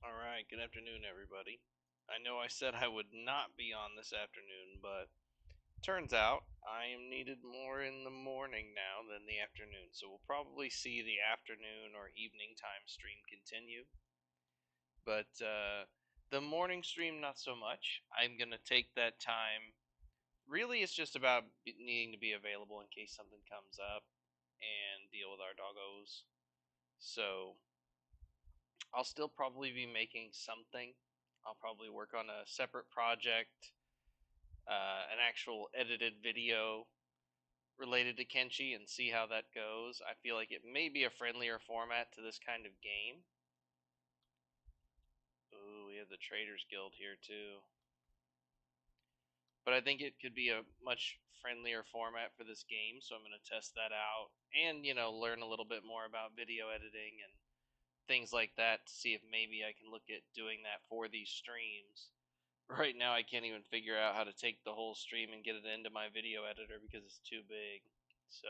Alright, good afternoon, everybody. I know I said I would not be on this afternoon, but turns out I am needed more in the morning now than the afternoon, so we'll probably see the afternoon or evening time stream continue. But the morning stream, not so much. I'm going to take that time. Really, it's just about needing to be available in case something comes up and deal with our doggos. So I'll still probably be making something. I'll probably work on a separate project, an actual edited video related to Kenshi, and see how that goes. I feel like it may be a friendlier format to this kind of game. Ooh, we have the Traders Guild here too. But I think it could be a much friendlier format for this game, so I'm going to test that out and, learn a little bit more about video editing and things like that to see if maybe I can look at doing that for these streams. Right now, I can't even figure out how to take the whole stream and get it into my video editor because it's too big. So,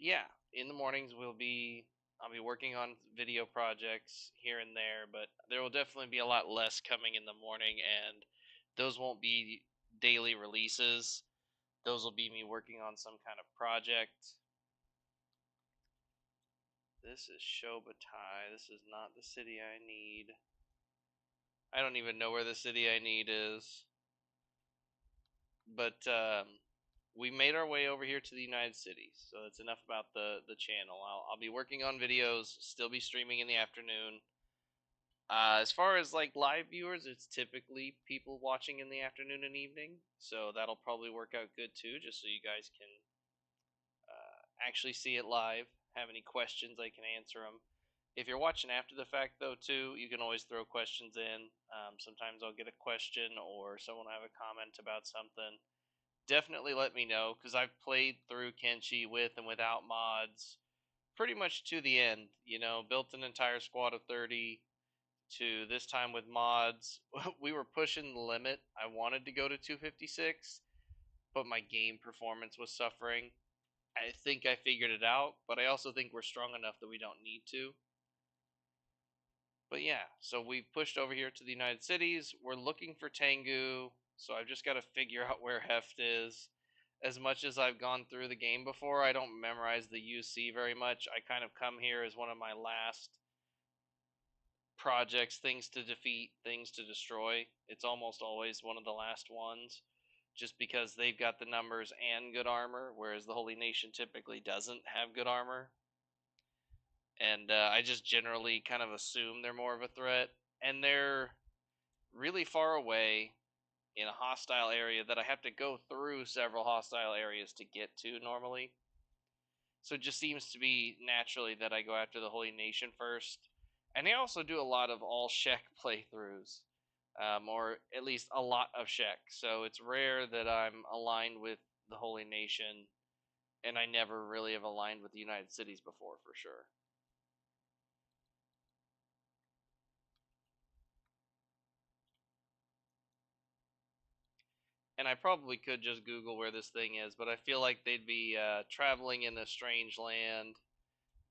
yeah, in the mornings I'll be working on video projects here and there, but there will definitely be a lot less coming in the morning, and those won't be daily releases. Those will be me working on some kind of project. This is Shobatai. This is not the city I need. I don't even know where the city I need is. But we made our way over here to the United Cities, so that's enough about the channel. I'll be working on videos, still be streaming in the afternoon. As far as like live viewers, it's typically people watching in the afternoon and evening, so that'll probably work out good too, just so you guys can actually see it live. Have any questions, I can answer them. If you're watching after the fact, though, too, you can always throw questions in. Sometimes I'll get a question or someone will have a comment about something. Definitely let me know, because I've played through Kenshi with and without mods pretty much to the end. Built an entire squad of 30 to this time with mods. We were pushing the limit. I wanted to go to 256, but my game performance was suffering. I think I figured it out, but I also think we're strong enough that we don't need to. But yeah, so we've pushed over here to the United Cities. We're looking for Tengu, so I've just got to figure out where Heft is. As much as I've gone through the game before, I don't memorize the UC very much. I kind of come here as one of my last projects, things to defeat, things to destroy. It's almost always one of the last ones, just because they've got the numbers and good armor, whereas the Holy Nation typically doesn't have good armor. And I just generally kind of assume they're more of a threat, and they're really far away in a hostile area that I have to go through several hostile areas to get to normally. So it just seems to be naturally that I go after the Holy Nation first. And I also do a lot of all Shek playthroughs, or at least a lot of Shek. So it's rare that I'm aligned with the Holy Nation, and I never really have aligned with the United Cities before, for sure. And I probably could just Google where this thing is, but I feel like they'd be traveling in a strange land.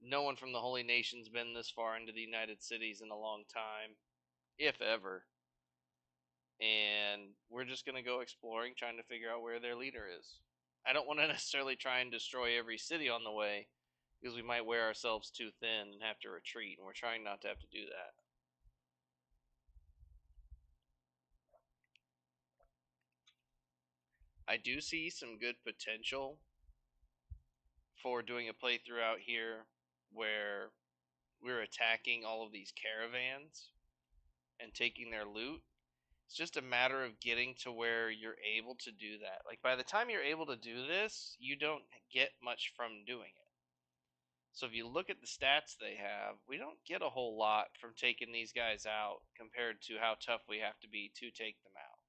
No one from the Holy Nation's been this far into the United Cities in a long time, if ever. And we're just going to go exploring, trying to figure out where their leader is. I don't want to necessarily try and destroy every city on the way, because we might wear ourselves too thin and have to retreat, and we're trying not to have to do that. I do see some good potential for doing a playthrough out here where we're attacking all of these caravans and taking their loot. It's just a matter of getting to where you're able to do that. Like, by the time you're able to do this, you don't get much from doing it. So if you look at the stats they have, we don't get a whole lot from taking these guys out compared to how tough we have to be to take them out.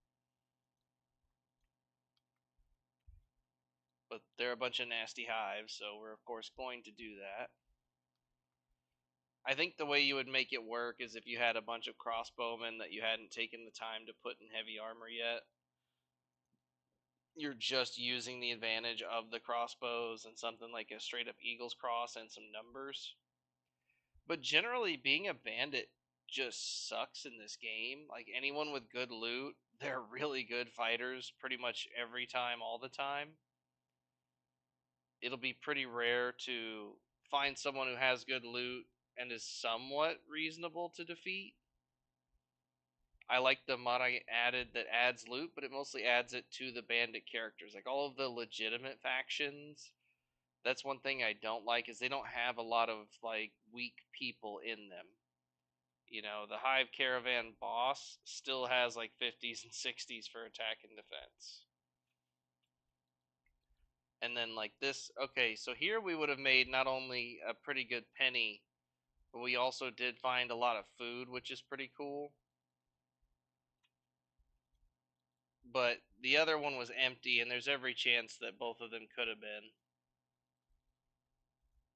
But they're a bunch of nasty hives, so we're of course going to do that. I think the way you would make it work is if you had a bunch of crossbowmen that you hadn't taken the time to put in heavy armor yet. You're just using the advantage of the crossbows and something like a straight up Eagle's Cross and some numbers. But generally, being a bandit just sucks in this game. Like, anyone with good loot, they're really good fighters pretty much every time, all the time. It'll be pretty rare to find someone who has good loot and is somewhat reasonable to defeat. I like the mod I added that adds loot, but it mostly adds it to the bandit characters. Like, all of the legitimate factions, that's one thing I don't like, is they don't have a lot of like weak people in them. You know, the Hive Caravan boss still has like 50s and 60s for attack and defense. And then like this, okay, so here we would have made not only a pretty good penny, but we also did find a lot of food, which is pretty cool. But the other one was empty, and there's every chance that both of them could have been.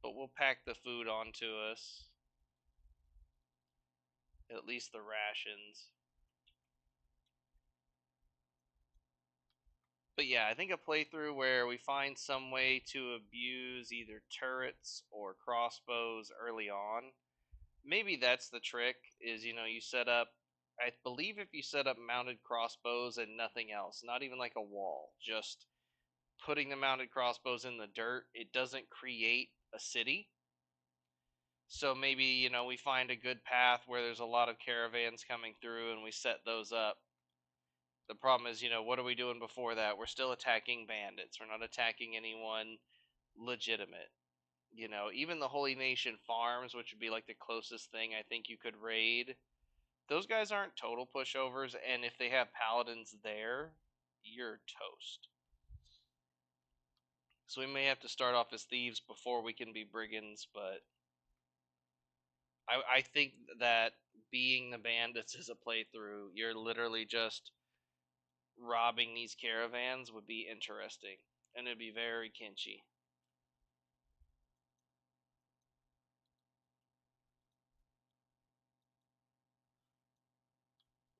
But we'll pack the food onto us. At least the rations. But yeah, I think a playthrough where we find some way to abuse either turrets or crossbows early on. Maybe that's the trick, is, you know, you set up, I believe if you set up mounted crossbows and nothing else, not even like a wall, just putting the mounted crossbows in the dirt, it doesn't create a city. So maybe, you know, we find a good path where there's a lot of caravans coming through and we set those up. The problem is, you know, what are we doing before that? We're still attacking bandits. We're not attacking anyone legitimate. You know, even the Holy Nation farms, which would be like the closest thing I think you could raid, those guys aren't total pushovers, and if they have paladins there, you're toast. So we may have to start off as thieves before we can be brigands, but I think that being the bandits as a playthrough, you're literally just robbing these caravans, would be interesting. And it'd be very Kenshi.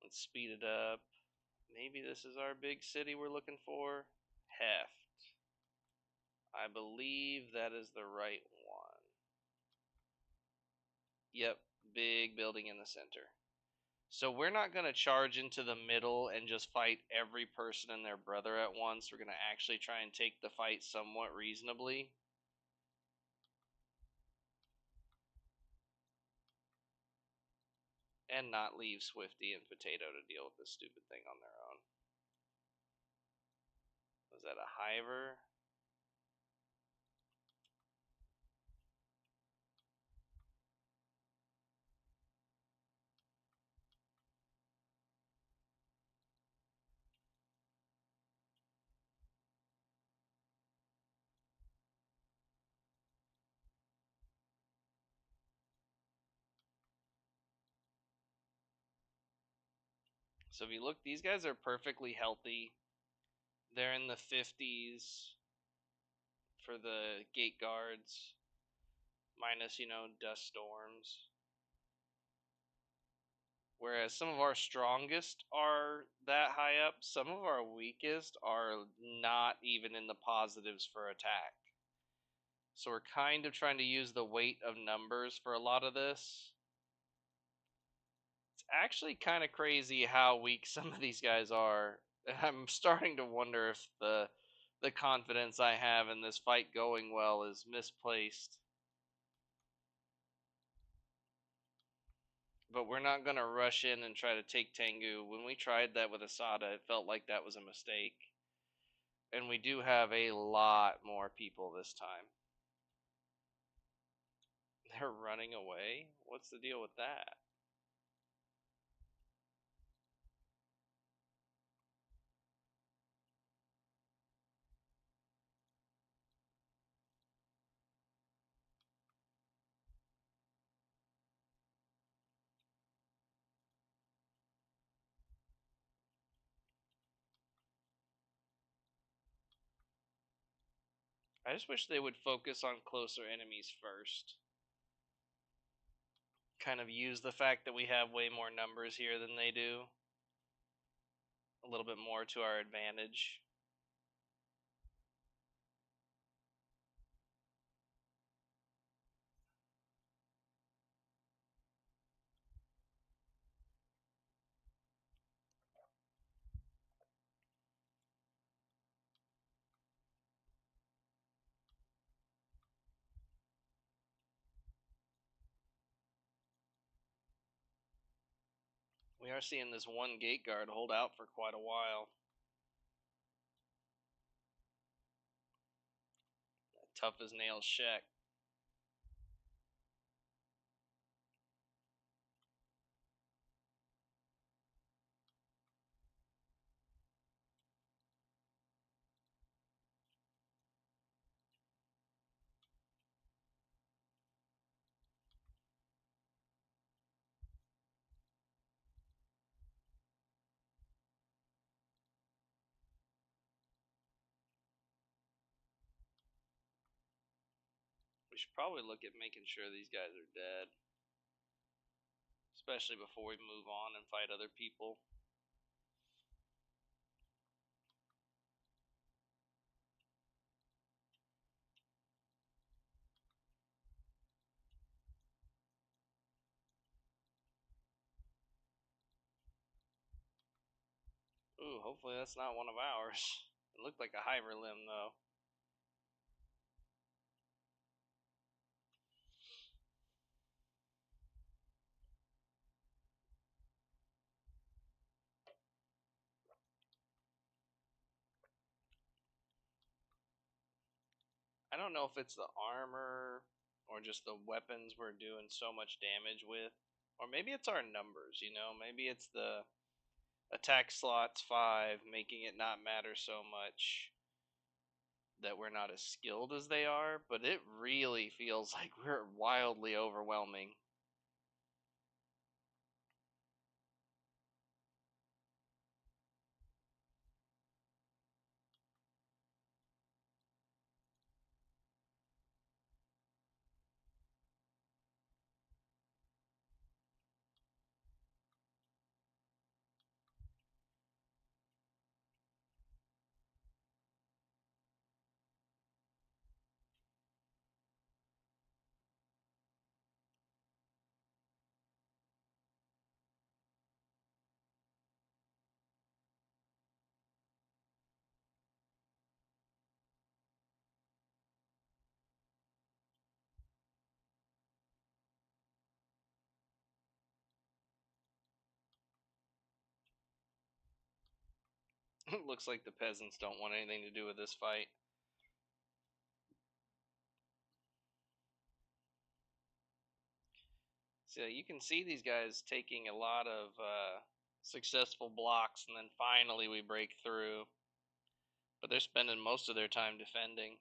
Let's speed it up. Maybe this is our big city we're looking for. Heft. I believe that is the right one. Yep, big building in the center. So we're not going to charge into the middle and just fight every person and their brother at once. We're going to actually try and take the fight somewhat reasonably. And not leave Swifty and Potato to deal with this stupid thing on their own. Was that a Hiver? So if you look, these guys are perfectly healthy. They're in the 50s for the gate guards, minus, you know, dust storms. Whereas some of our strongest are that high up, some of our weakest are not even in the positives for attack. So we're kind of trying to use the weight of numbers for a lot of this. It's actually kind of crazy how weak some of these guys are. I'm starting to wonder if the confidence I have in this fight going well is misplaced. But we're not going to rush in and try to take Tengu. When we tried that with Asada, it felt like that was a mistake. And we do have a lot more people this time. They're running away? What's the deal with that? I just wish they would focus on closer enemies first. Kind of use the fact that we have way more numbers here than they do a little bit more to our advantage. We are seeing this one gate guard hold out for quite a while. Tough as nails Shek. We should probably look at making sure these guys are dead. Especially before we move on and fight other people. Ooh, hopefully that's not one of ours. It looked like a Hyver limb, though. I don't know if it's the armor or just the weapons we're doing so much damage with. Or maybe it's our numbers, you know? Maybe it's the attack slots 5 making it not matter so much that we're not as skilled as they are, but it really feels like we're wildly overwhelming. It looks like the peasants don't want anything to do with this fight. So you can see these guys taking a lot of successful blocks, and then finally we break through. But they're spending most of their time defending.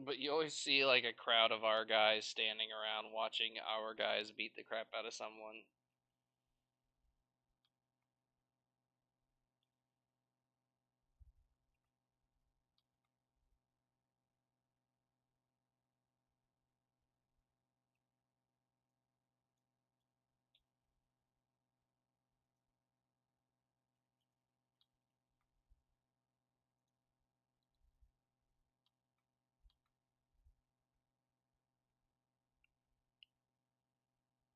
But you always see like a crowd of our guys standing around watching our guys beat the crap out of someone.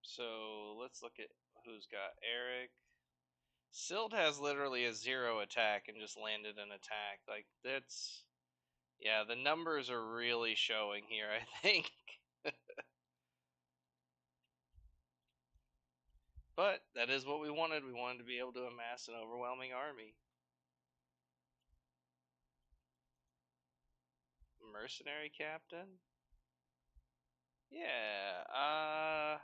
So let's look at who's got Eric. Silt has literally a 0 attack and just landed an attack. Like, that's... Yeah, the numbers are really showing here, I think. But that is what we wanted. We wanted to be able to amass an overwhelming army. Mercenary captain? Yeah,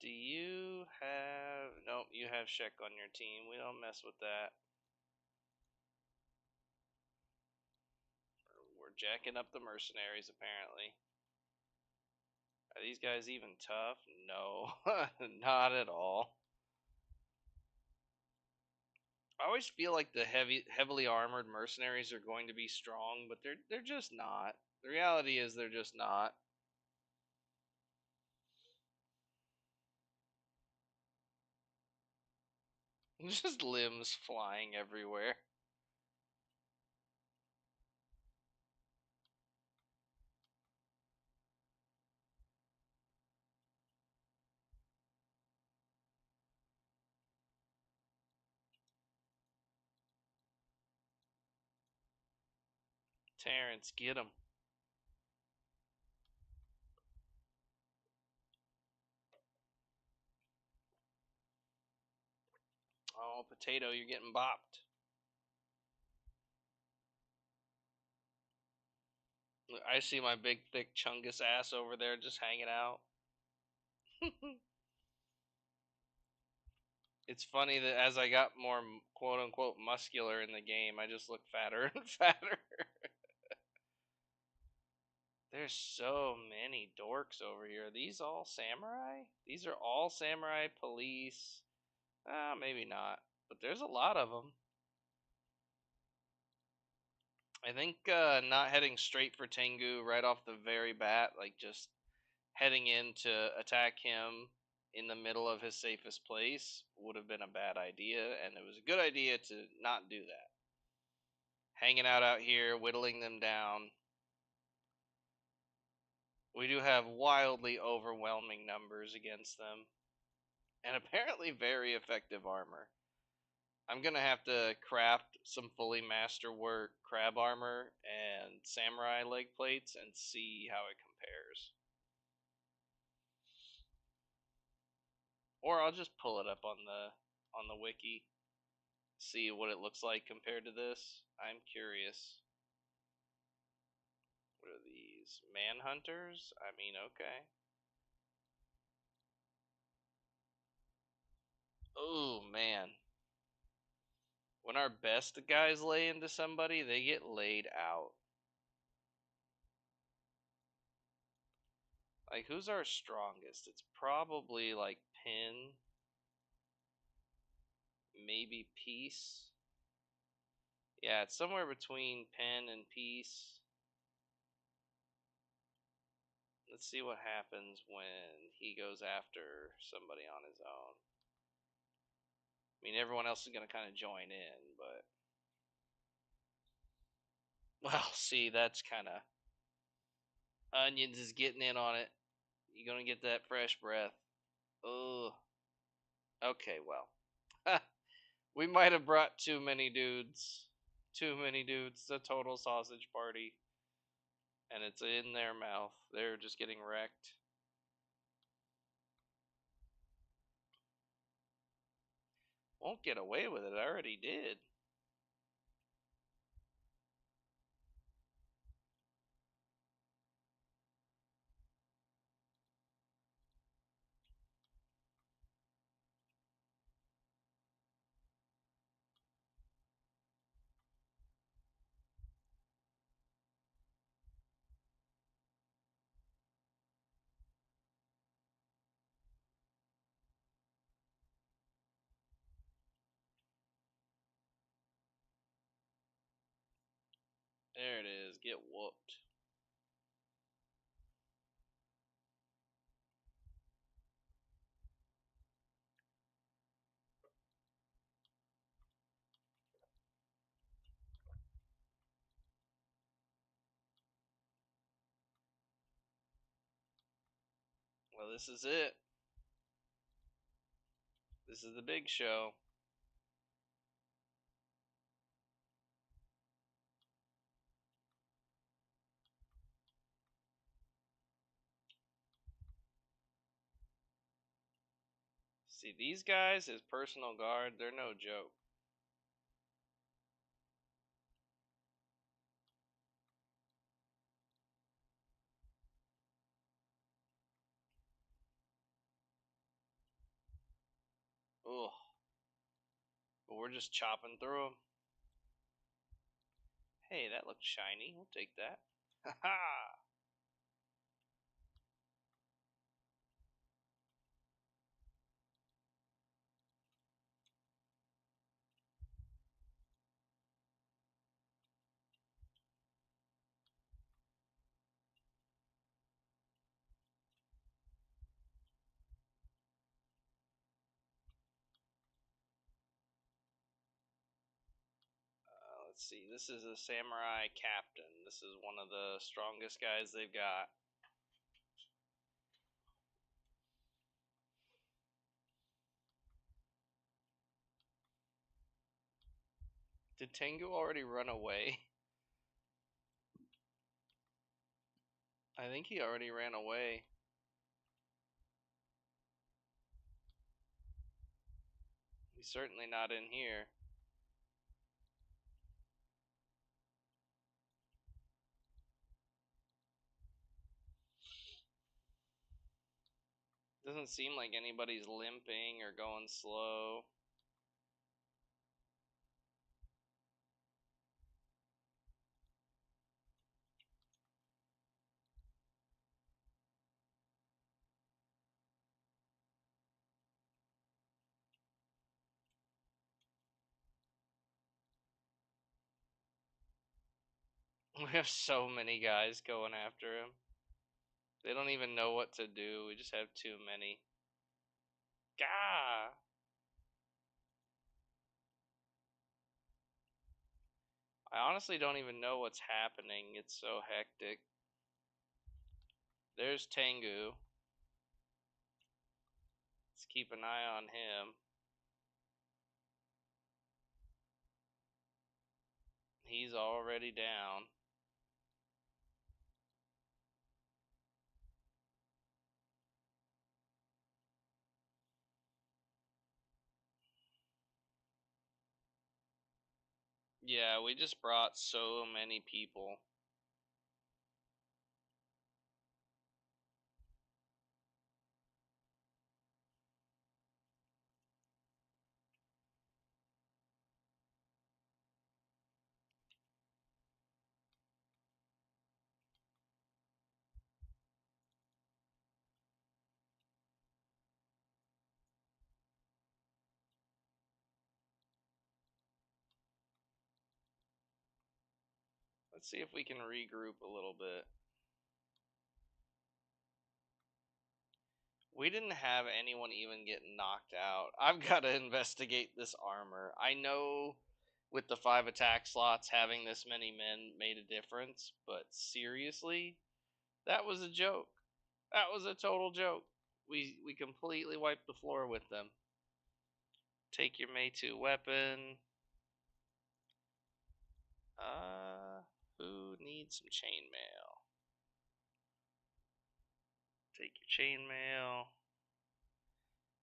do you have... Nope, you have Shek on your team. We don't mess with that. We're jacking up the mercenaries, apparently. Are these guys even tough? No, not at all. I always feel like the heavily armored mercenaries are going to be strong, but they're just not. The reality is they're just not. Just limbs flying everywhere. Terrence, get him. Oh, Potato, you're getting bopped. I see my big, thick Chungus ass over there just hanging out. It's funny that as I got more quote-unquote muscular in the game, I just look fatter and fatter. There's so many dorks over here. Are these all samurai? These are all samurai police. Maybe not. But there's a lot of them. I think not heading straight for Tengu right off the very bat, like just heading in to attack him in the middle of his safest place would have been a bad idea, and it was a good idea to not do that. Hanging out here, whittling them down. We do have wildly overwhelming numbers against them, and apparently very effective armor. I'm gonna have to craft some fully masterwork crab armor and samurai leg plates and see how it compares. Or I'll just pull it up on the wiki, see what it looks like compared to this. I'm curious. What are these? Manhunters? I mean, okay. Oh man. When our best guys lay into somebody, they get laid out. Like, who's our strongest? It's probably like Pin, maybe Peace. Yeah, it's somewhere between Pen and Peace. Let's see what happens when he goes after somebody on his own. I mean, everyone else is going to kind of join in, but... Well, see, that's kind of... Onions is getting in on it. You're going to get that fresh breath. Ugh. Okay, well. We might have brought too many dudes. Too many dudes. It's a total sausage party. And it's in their mouth. They're just getting wrecked. Won't get away with it. I already did. There it is. Get whooped. Well, this is it. This is the big show. See, these guys, his personal guard, they're no joke. Ugh. But we're just chopping through them. Hey, that looks shiny. We'll take that. Ha ha! Let's see. This is a samurai captain. This is one of the strongest guys they've got. Did Tengu already run away? I think he already ran away. He's certainly not in here. Doesn't seem like anybody's limping or going slow. We have so many guys going after him. They don't even know what to do. We just have too many. Gah! I honestly don't even know what's happening. It's so hectic. There's Tengu. Let's keep an eye on him. He's already down. Yeah, we just brought so many people. Let's see if we can regroup a little bit. We didn't have anyone even get knocked out. I've got to investigate this armor. I know with the 5 attack slots, having this many men made a difference, but seriously, that was a joke. That was a total joke. We completely wiped the floor with them. Take your May 2 weapon. Who needs some chainmail? Take your chainmail.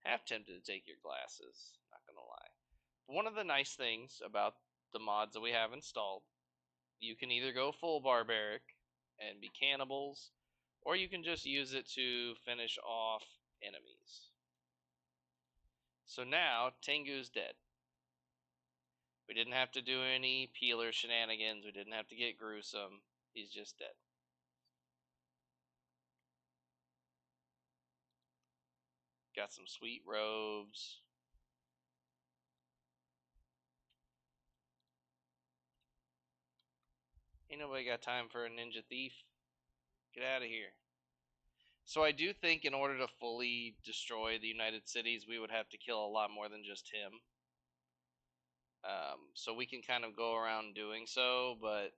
Half tempted to take your glasses, not gonna lie. One of the nice things about the mods that we have installed, you can either go full barbaric and be cannibals, or you can just use it to finish off enemies. So now, Tengu's dead. We didn't have to do any peeler shenanigans, we didn't have to get gruesome, he's just dead. Got some sweet robes. Ain't nobody got time for a ninja thief. Get out of here. So I do think in order to fully destroy the United Cities, we would have to kill a lot more than just him. So we can kind of go around doing so, but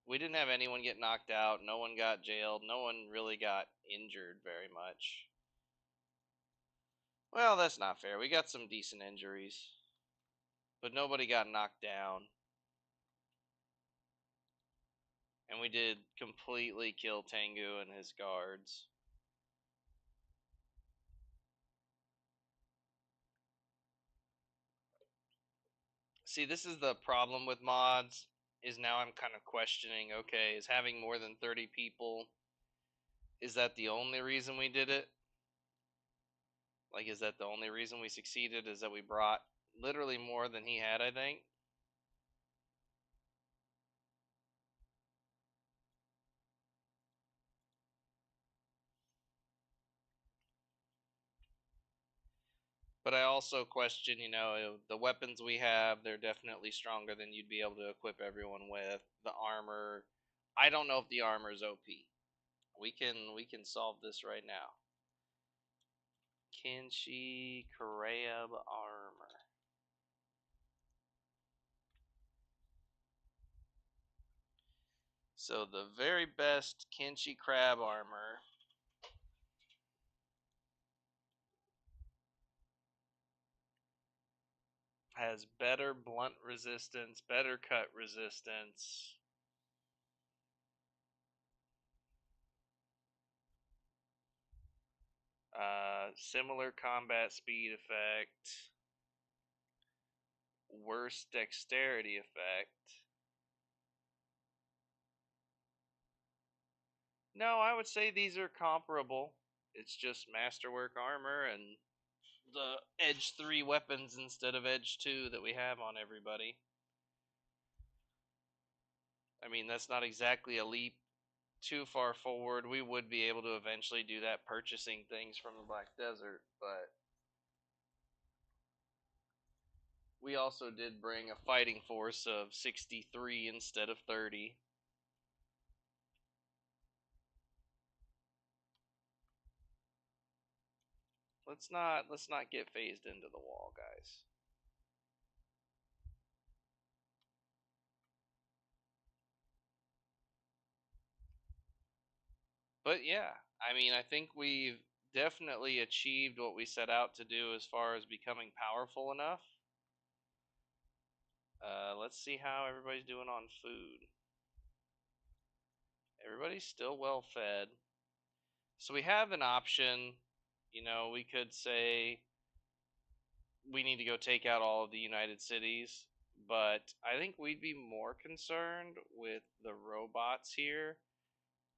we didn't have anyone get knocked out. No one got jailed. No one really got injured very much. Well, that's not fair. We got some decent injuries, but nobody got knocked down. And we did completely kill Tengu and his guards. See, this is the problem with mods, is now I'm kind of questioning, okay, is having more than 30 people, is that the only reason we did it? Like, is that the only reason we succeeded, is that we brought literally more than he had, I think? But I also question, the weapons we have, they're definitely stronger than you'd be able to equip everyone with. The armor, I don't know if the armor is OP. We can solve this right now. Kenshi Crab armor. So the very best Kenshi Crab armor has better blunt resistance, better cut resistance. Similar combat speed effect. Worse dexterity effect. No, I would say these are comparable. It's just masterwork armor and the edge 3 weapons instead of edge 2 that we have on everybody. I mean, that's not exactly a leap too far forward. We would be able to eventually do that purchasing things from the Black Desert, but we also did bring a fighting force of 63 instead of 30. Let's not get phased into the wall, guys. But yeah, I mean, I think we've definitely achieved what we set out to do as far as becoming powerful enough. Let's see how everybody's doing on food. Everybody's still well fed. So we have an option. You know, we could say we need to go take out all of the United Cities, but I think we'd be more concerned with the robots here,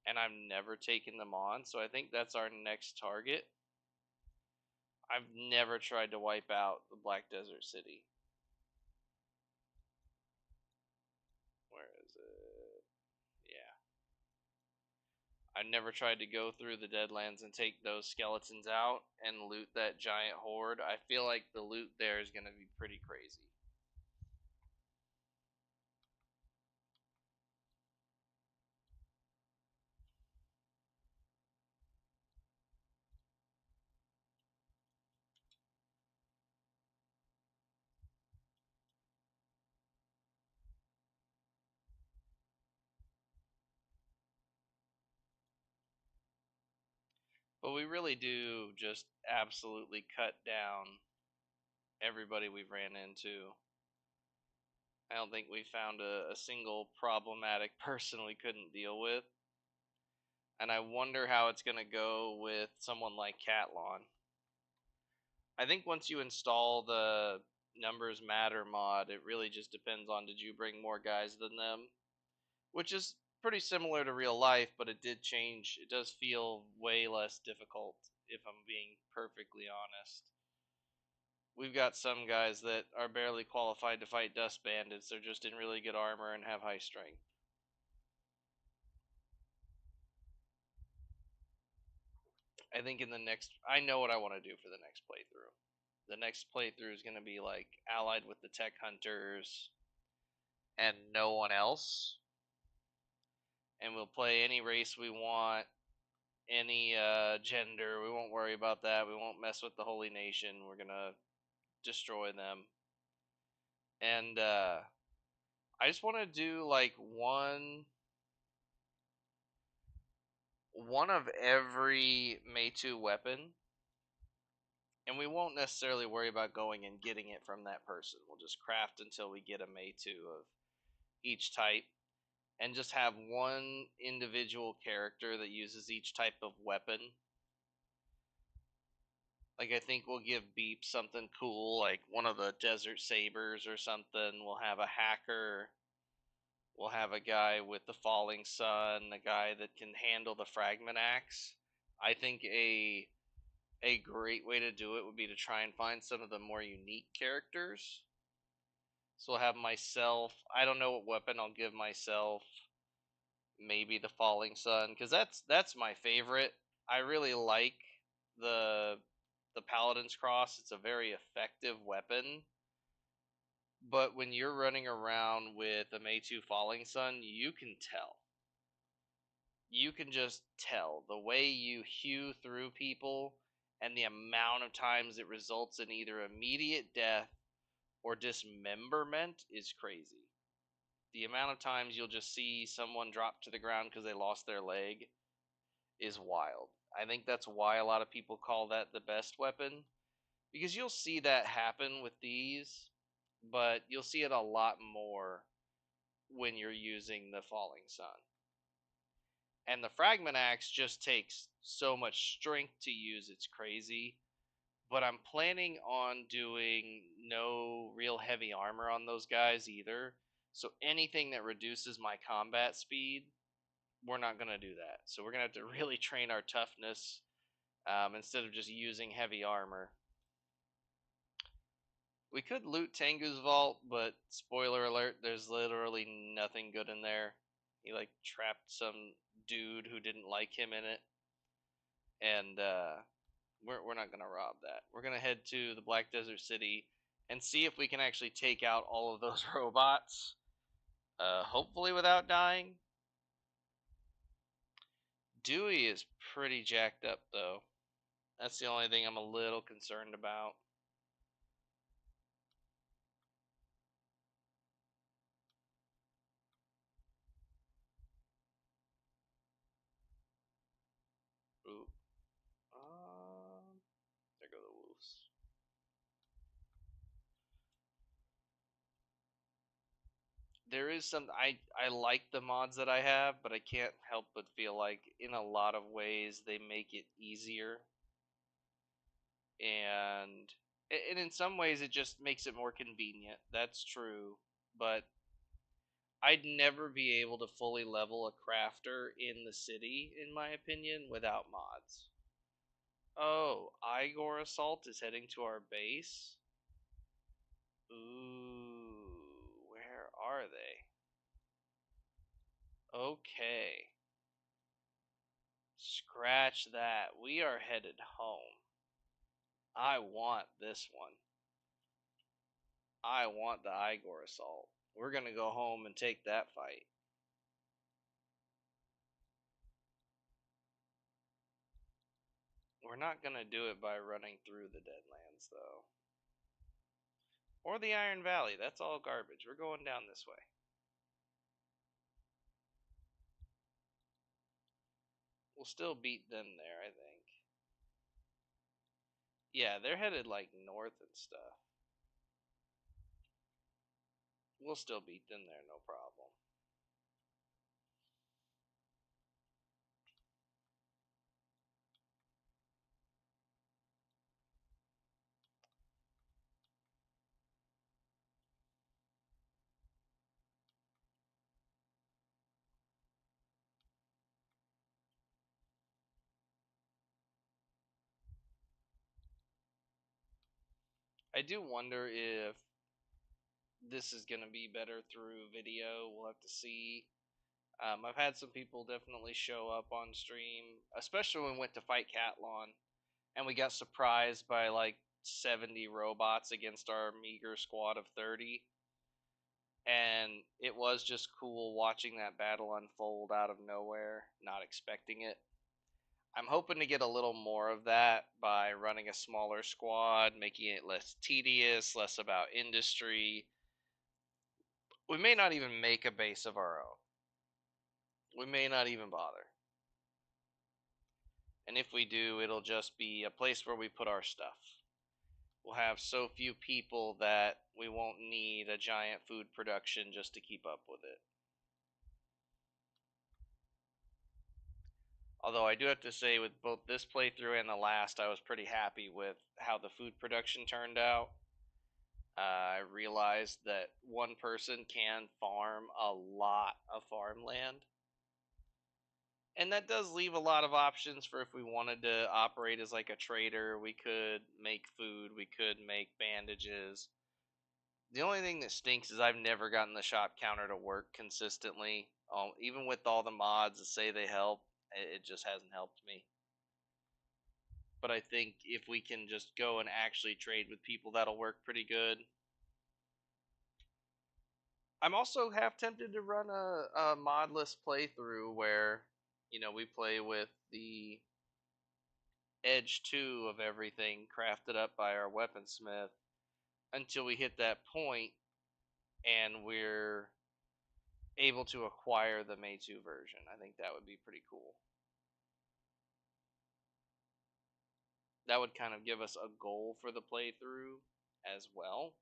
and I've never taken them on, so I think that's our next target. I've never tried to wipe out the Black Desert City. Where is it? Yeah. I've never tried to go through the Deadlands and take those skeletons out and loot that giant horde. I feel like the loot there is going to be pretty crazy. But we really do just absolutely cut down everybody we've ran into. I don't think we found a single problematic person we couldn't deal with. And I wonder how it's going to go with someone like Catlon. I think once you install the Numbers Matter mod, it really just depends on did you bring more guys than them, which is pretty similar to real life, but it did change. It does feel way less difficult, if I'm being perfectly honest. We've got some guys that are barely qualified to fight dust bandits. They're just in really good armor and have high strength. I think in the next, I know what I want to do for the next playthrough. The next playthrough is going to be like allied with the tech hunters and no one else. And we'll play any race we want, any gender. We won't worry about that. We won't mess with the Holy Nation. We're going to destroy them. And I just want to do like one of every Meitu weapon, and we won't necessarily worry about going and getting it from that person. We'll just craft until we get a Meitu of each type, and just have one individual character that uses each type of weapon. Like, I think we'll give Beep something cool, like one of the Desert Sabers or something. We'll have a hacker. We'll have a guy with the Falling Sun, a guy that can handle the Fragment Axe. I think a great way to do it would be to try and find some of the more unique characters. So I'll have myself. I don't know what weapon I'll give myself. Maybe the Falling Sun, because that's my favorite. I really like the Paladin's Cross. It's a very effective weapon. But when you're running around with a Meitu Falling Sun, you can tell. You can just tell the way you hew through people and the amount of times it results in either immediate death or dismemberment is crazy. The amount of times you'll just see someone drop to the ground because they lost their leg is wild. I think that's why a lot of people call that the best weapon, because you'll see that happen with these, but you'll see it a lot more when you're using the Falling Sun. And the fragment axe just takes so much strength to use, it's crazy. But I'm planning on doing no real heavy armor on those guys either. So anything that reduces my combat speed, we're not going to do that. So we're going to have to really train our toughness instead of just using heavy armor. We could loot Tengu's vault, but spoiler alert, there's literally nothing good in there. He like trapped some dude who didn't like him in it, and we're not gonna rob that. We're gonna head to the Black Desert City and see if we can actually take out all of those robots. Hopefully without dying. Dewey is pretty jacked up though. That's the only thing I'm a little concerned about. Ooh. There go the wolves. There is some I like the mods that I have, but I can't help but feel like in a lot of ways they make it easier, and in some ways it just makes it more convenient. That's true, but I'd never be able to fully level a crafter in the city, in my opinion, without mods. Oh, Igor Assault is heading to our base. Ooh, where are they? Okay. Scratch that. We are headed home. I want this one. I want the Igor Assault. We're going to go home and take that fight. We're not going to do it by running through the Deadlands, though. Or the Iron Valley. That's all garbage. We're going down this way. We'll still beat them there, I think. Yeah, they're headed like north and stuff. We'll still beat them there, no problem. I do wonder if this is going to be better through video. We'll have to see. I've had some people definitely show up on stream, especially when we went to fight Catlon, and we got surprised by like 70 robots against our meager squad of 30. And it was just cool watching that battle unfold out of nowhere, not expecting it. I'm hoping to get a little more of that by running a smaller squad, making it less tedious, less about industry. We may not even make a base of our own. We may not even bother. And if we do, it'll just be a place where we put our stuff. We'll have so few people that we won't need a giant food production just to keep up with it. Although I do have to say, with both this playthrough and the last, I was pretty happy with how the food production turned out. I realized that one person can farm a lot of farmland. And that does leave a lot of options for if we wanted to operate as like a trader. We could make food, we could make bandages. The only thing that stinks is I've never gotten the shop counter to work consistently. Even with all the mods that say they help, it just hasn't helped me. But I think if we can just go and actually trade with people, that'll work pretty good. I'm also half tempted to run a modless playthrough where, we play with the edge 2 of everything crafted up by our weaponsmith until we hit that point and we're able to acquire the May 2 version. I think that would be pretty cool. That would kind of give us a goal for the playthrough as well.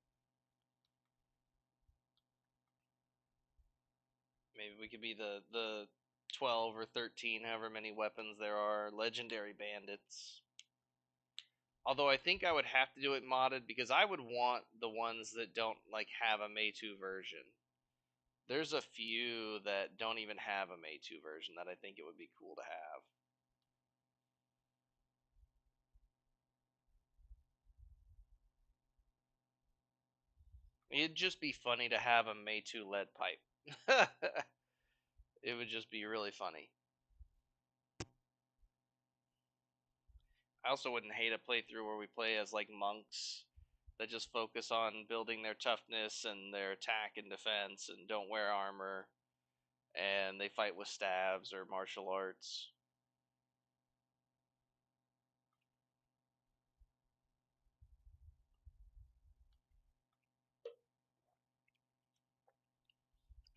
Maybe we could be the 12 or 13, however many weapons there are, legendary bandits. Although I think I would have to do it modded because I would want the ones that don't like have a Mei-2 version. There's a few that don't even have a Mei-2 version that I think it would be cool to have. It'd just be funny to have a Mei-2 lead pipe. It would just be really funny. I also wouldn't hate a playthrough where we play as like monks that just focus on building their toughness and their attack and defense and don't wear armor, and they fight with stabs or martial arts.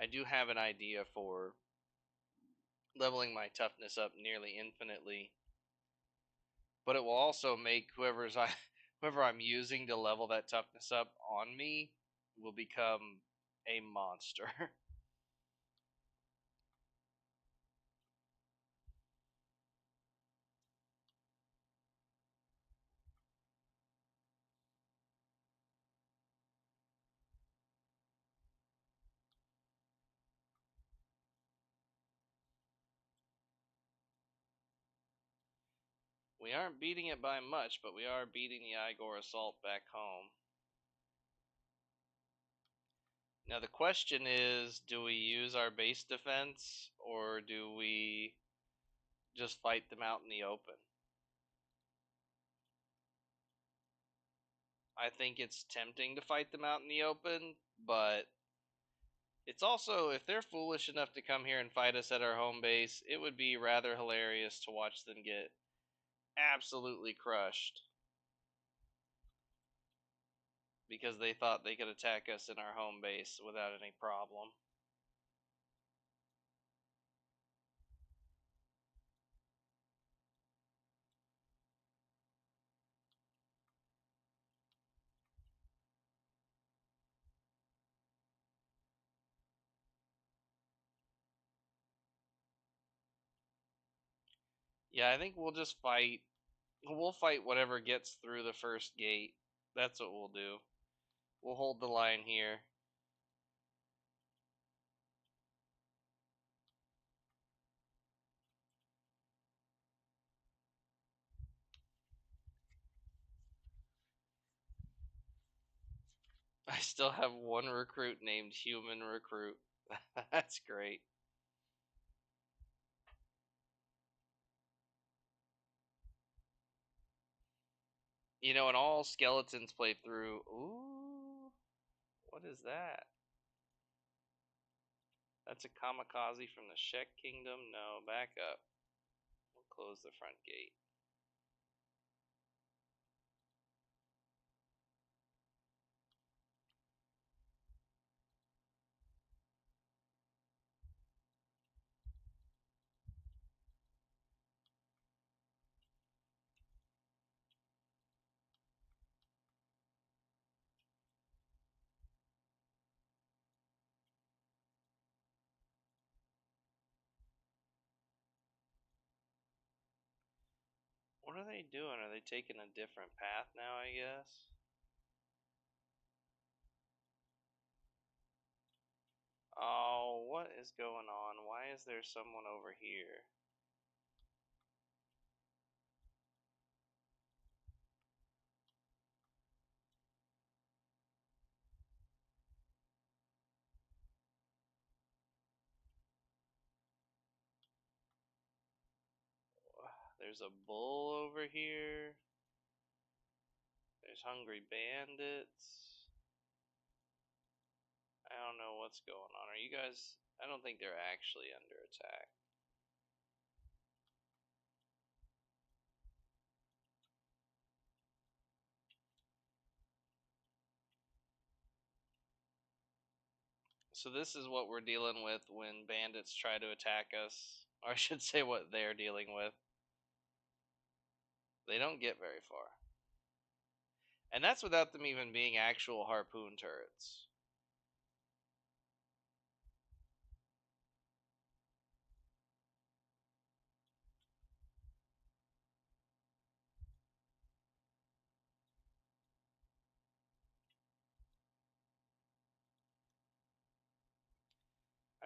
I do have an idea for leveling my toughness up nearly infinitely, but it will also make whoever I'm using to level that toughness up on me will become a monster. We aren't beating it by much, but we are beating the Igor assault back home. Now the question is, do we use our base defense or do we just fight them out in the open? I think it's tempting to fight them out in the open, but it's also, if they're foolish enough to come here and fight us at our home base, it would be rather hilarious to watch them get absolutely crushed because they thought they could attack us in our home base without any problem. Yeah, I think we'll just fight. We'll fight whatever gets through the first gate. That's what we'll do. We'll hold the line here. I still have one recruit named Human Recruit. That's great. You know, and all skeletons play through. Ooh, what is that? That's a kamikaze from the Shek Kingdom? No, back up. We'll close the front gate. What are they doing? Are they taking a different path now, I guess? Oh, what is going on? Why is there someone over here? There's a bull over here. There's hungry bandits. I don't know what's going on. Are you guys... I don't think they're actually under attack. So this is what we're dealing with when bandits try to attack us. Or I should say what they're dealing with. They don't get very far. And that's without them even being actual harpoon turrets.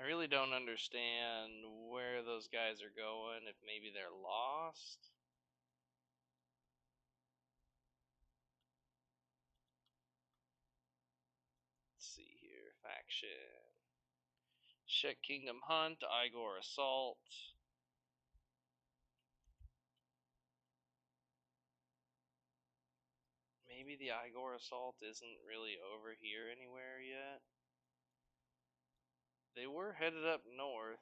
really don't understand where those guys are going, if maybe they're lost. Let's see here. Faction. Shet Kingdom Hunt, Igor Assault. Maybe the Igor Assault isn't really over here anywhere yet. They were headed up north.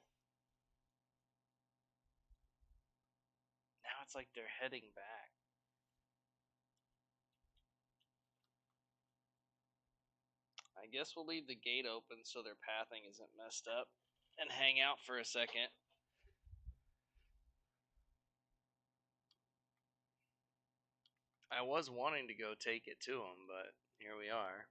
Now it's like they're heading back. I guess we'll leave the gate open so their pathing isn't messed up and hang out for a second. I was wanting to go take it to them, but here we are.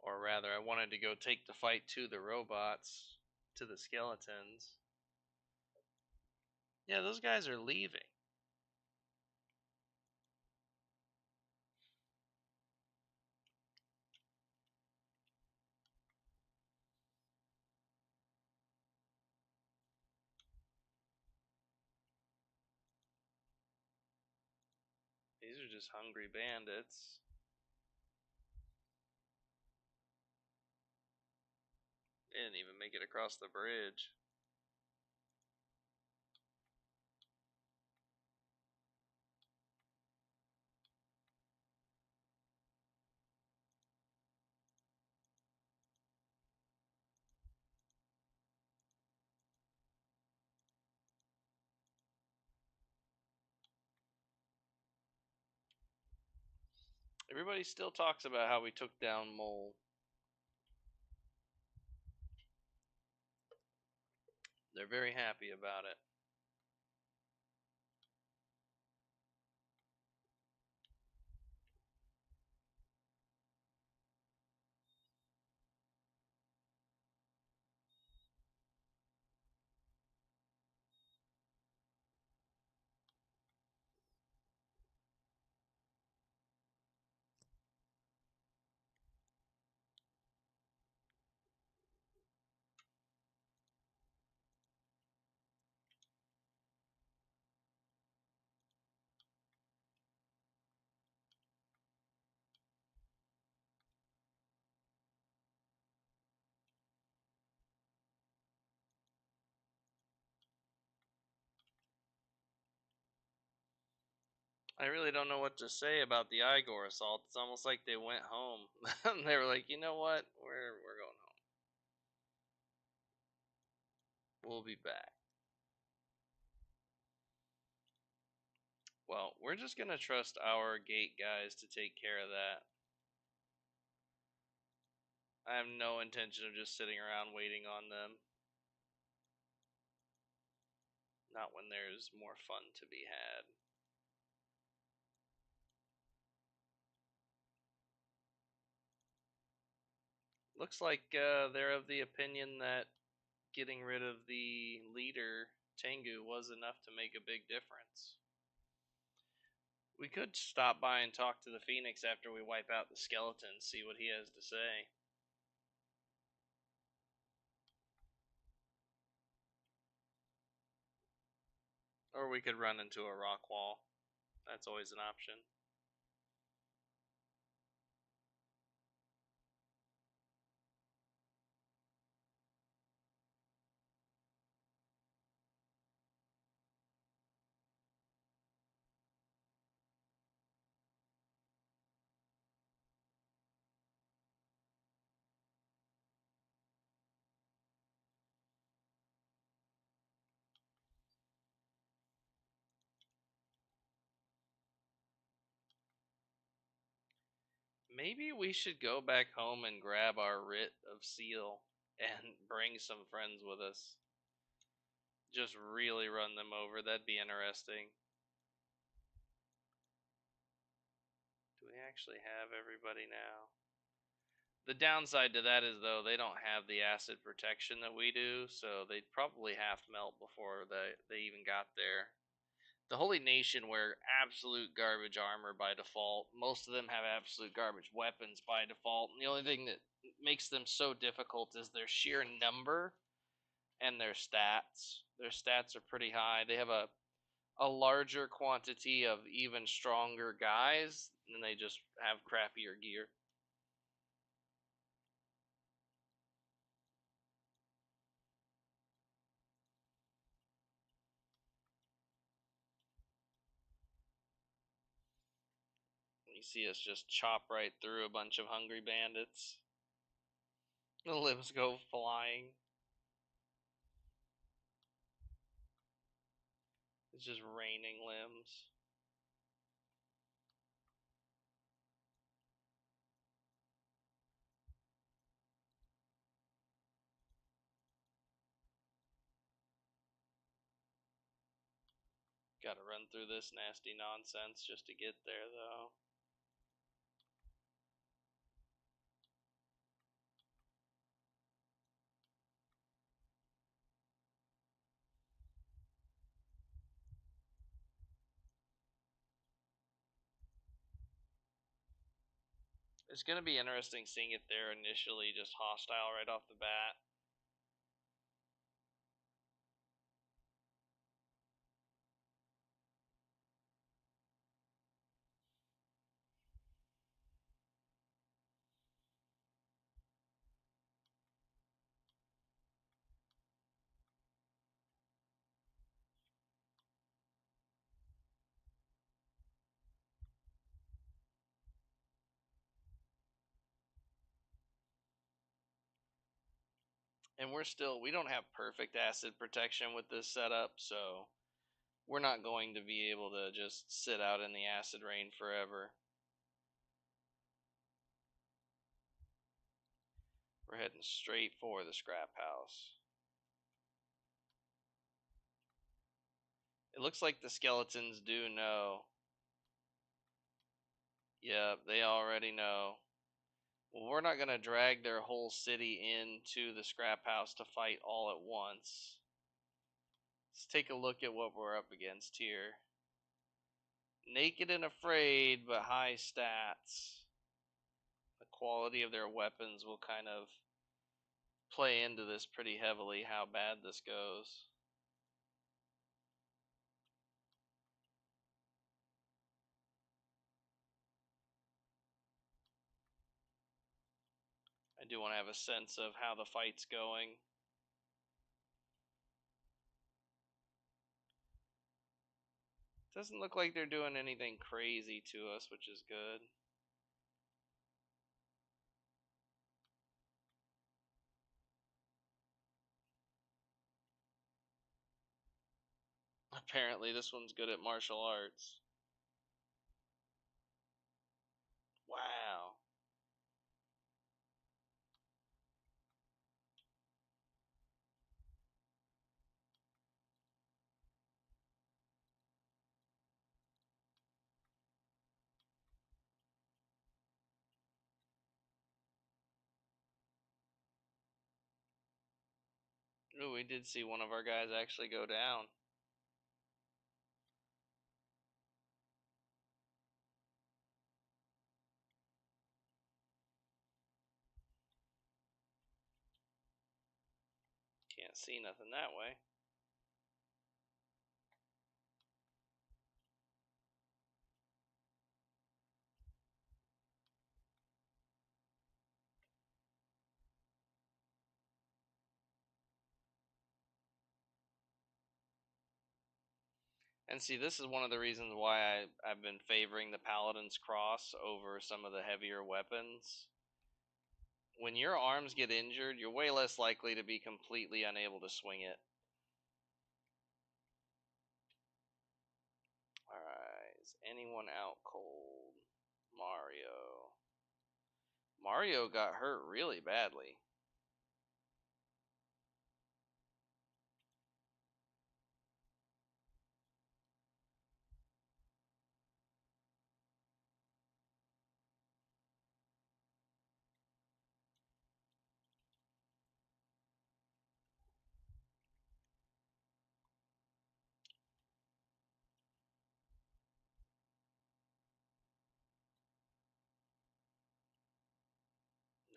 Or rather, I wanted to go take the fight to the robots, to the skeletons. Yeah, those guys are leaving. These are just hungry bandits. They didn't even make it across the bridge. Everybody still talks about how we took down Mole. They're very happy about it. I really don't know what to say about the Igor assault. It's almost like they went home. They were like, you know what? We're going home. We'll be back. Well, we're just gonna trust our gate guys to take care of that. I have no intention of just sitting around waiting on them. Not when there's more fun to be had. Looks like they're of the opinion that getting rid of the leader, Tengu, was enough to make a big difference. We could stop by and talk to the Phoenix after we wipe out the skeleton, see what he has to say. Or we could run into a rock wall. That's always an option. Maybe we should go back home and grab our writ of seal and bring some friends with us. Just really run them over. That'd be interesting. Do we actually have everybody now? The downside to that is, though, they don't have the acid protection that we do, so they'd probably half melt before they even got there. The Holy Nation wear absolute garbage armor by default. Most of them have absolute garbage weapons by default. And the only thing that makes them so difficult is their sheer number and their stats. Their stats are pretty high. They have a larger quantity of even stronger guys, and they just have crappier gear. You see us just chop right through a bunch of hungry bandits. The limbs go flying. It's just raining limbs. Gotta run through this nasty nonsense just to get there, though. It's gonna be interesting seeing if they're initially just hostile right off the bat. And we don't have perfect acid protection with this setup, so we're not going to be able to just sit out in the acid rain forever. We're heading straight for the scrap house. It looks like the skeletons do know. Yep, they already know. Well, we're not going to drag their whole city into the scrap house to fight all at once. Let's take a look at what we're up against here. Naked and afraid, but high stats. The quality of their weapons will kind of play into this pretty heavily, how bad this goes. I do want to have a sense of how the fight's going. Doesn't look like they're doing anything crazy to us, which is good. Apparently, this one's good at martial arts. Wow. Ooh, we did see one of our guys actually go down. Can't see nothing that way. And see, this is one of the reasons why I've been favoring the Paladin's Cross over some of the heavier weapons. When your arms get injured, you're way less likely to be completely unable to swing it. Alright, is anyone out cold? Mario. Mario got hurt really badly.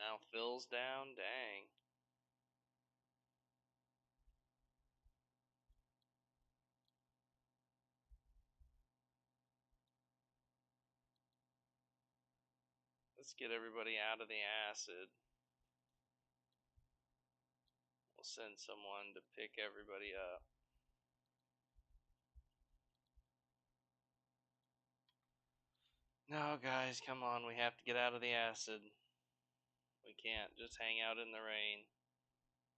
Now Phil's down. Dang. Let's get everybody out of the acid. We'll send someone to pick everybody up. No, guys, come on. We have to get out of the acid. We can't just hang out in the rain.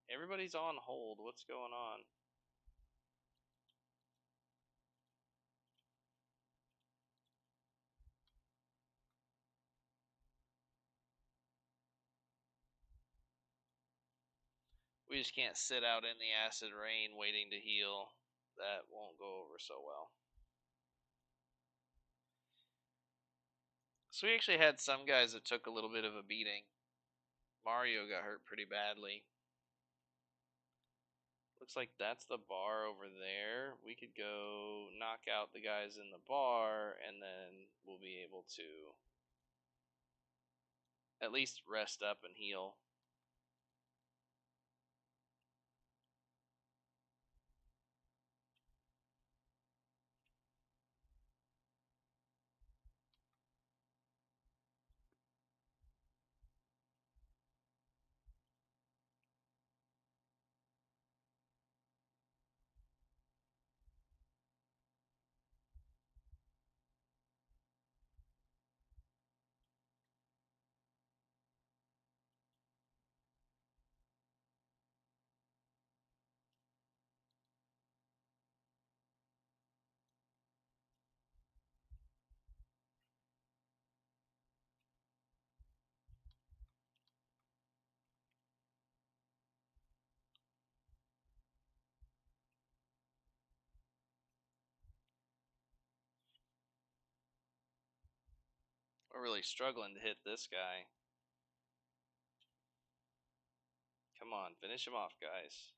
Everybody's on hold. What's going on? We just can't sit out in the acid rain waiting to heal. That won't go over so well. So we actually had some guys that took a little bit of a beating. Mario got hurt pretty badly. Looks like that's the bar over there. We could go knock out the guys in the bar, and then we'll be able to at least rest up and heal. We're really struggling to hit this guy. Come on, finish him off, guys.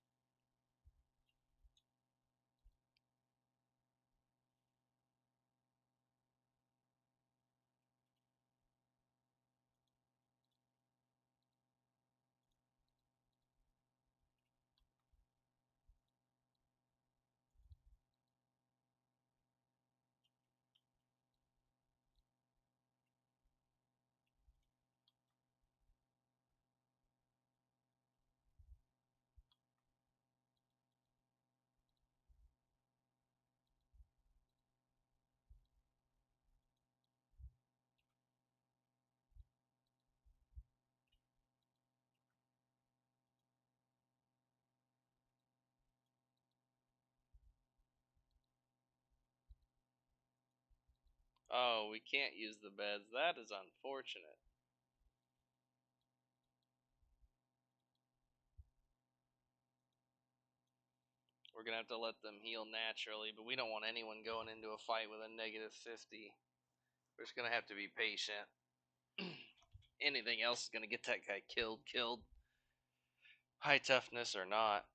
Oh, we can't use the beds. That is unfortunate. We're going to have to let them heal naturally, but we don't want anyone going into a fight with a negative 50. We're just going to have to be patient. Anything else is going to get that guy killed. High toughness or not.